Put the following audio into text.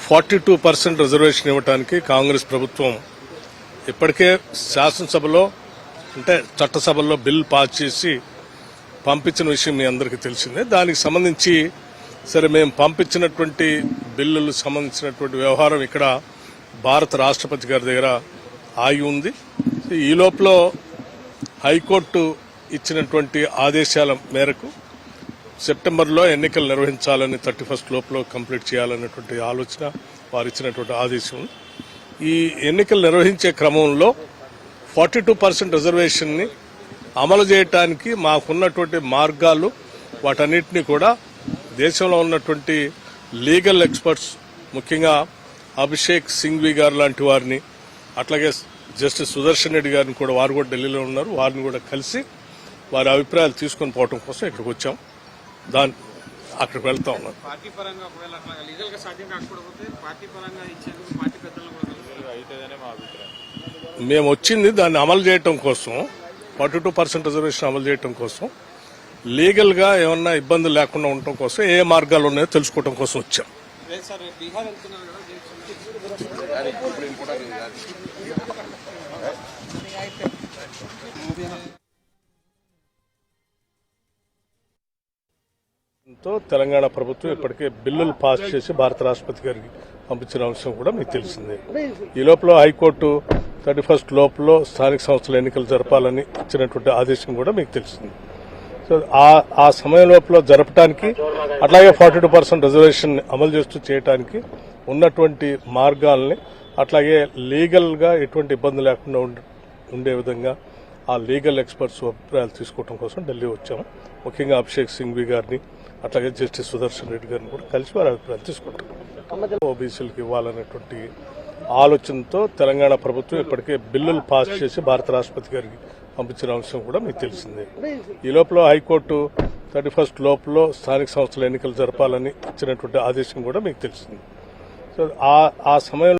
42% reservation ఇవ్వడానికి కాంగ్రెస్ ప్రభుత్వం ఇప్పటికే శాసనసభలో అంటే చట్టసభల్లో బిల్ పాస్ చేసి పంపించిన విషయం మీ అందరికీ తెలిసిందే. దానికి సంబంధించి సరే మేము పంపించినటువంటి బిల్లులు సంబంధించినటువంటి వ్యవహారం ఇక్కడ భారత రాష్ట్రపతి గారి దగ్గర ఆగి ఉంది. ఈ లోపల హైకోర్టు ఇచ్చినటువంటి ఆదేశాల మేరకు సెప్టెంబర్లో ఎన్నికలు నిర్వహించాలని 31 లోపల కంప్లీట్ చేయాలన్నటువంటి ఆలోచన వారు ఇచ్చినటువంటి ఆదేశం. ఈ ఎన్నికలు నిర్వహించే క్రమంలో 42% రిజర్వేషన్ని అమలు చేయడానికి మాకున్నటువంటి మార్గాలు వాటన్నిటినీ కూడా దేశంలో ఉన్నటువంటి లీగల్ ఎక్స్పర్ట్స్ ముఖ్యంగా అభిషేక్ సింఘ్వి గారు లాంటి వారిని అట్లాగే జస్టిస్ సుదర్శన్ రెడ్డి గారిని కూడా వారు కూడా ఢిల్లీలో ఉన్నారు, వారిని కూడా కలిసి వారి అభిప్రాయాలు తీసుకొని పోవడం కోసం ఇక్కడికి వచ్చాం. అక్కడికి వెళ్తా ఉన్నారు. మేము వచ్చింది దాన్ని అమలు చేయటం కోసం, 42% రిజర్వేషన్ అమలు చేయటం కోసం, లీగల్ గా ఏమన్నా ఇబ్బందులు లేకుండా ఉండటం కోసం ఏ మార్గాలు ఉన్నాయో తెలుసుకోవడం కోసం వచ్చాం. తెలంగాణ ప్రభుత్వం ఇప్పటికే బిల్లులు పాస్ చేసి భారత రాష్ట్రపతి గారికి పంపించిన అంశం కూడా మీకు తెలిసిందే. ఈ లోపల హైకోర్టు 31 లోపల స్థానిక సంస్థల ఎన్నికలు జరపాలని ఇచ్చినటువంటి ఆదేశం కూడా మీకు తెలిసింది. సో ఆ సమయం లోపల జరపడానికి అట్లాగే 42% రిజర్వేషన్ అమలు చేస్తూ చేయడానికి ఉన్నటువంటి మార్గాల్ని అట్లాగే లీగల్ గా ఎటువంటి ఇబ్బంది లేకుండా ఉండే విధంగా ఆ లీగల్ ఎక్స్పర్ట్స్ అభిప్రాయాలు తీసుకోవడం కోసం ఢిల్లీ వచ్చాము. ముఖ్యంగా అభిషేక్ సింఘ్వి గారిని అట్లాగే జస్టిస్ సుదర్శన్ రెడ్డి గారిని కూడా కలిసి వారి అభిప్రాయాలు తీసుకుంటాం. ఓబీసీలకు ఇవ్వాలనేటువంటి ఆలోచనతో తెలంగాణ ప్రభుత్వం ఇప్పటికే బిల్లులు పాస్ చేసి భారత రాష్ట్రపతి గారికి పంపించిన అంశం కూడా మీకు తెలిసిందే. ఈ లోపల హైకోర్టు 31 లోపల స్థానిక సంస్థల ఎన్నికలు జరపాలని ఇచ్చినటువంటి ఆదేశం కూడా మీకు తెలిసింది. సో ఆ సమయంలో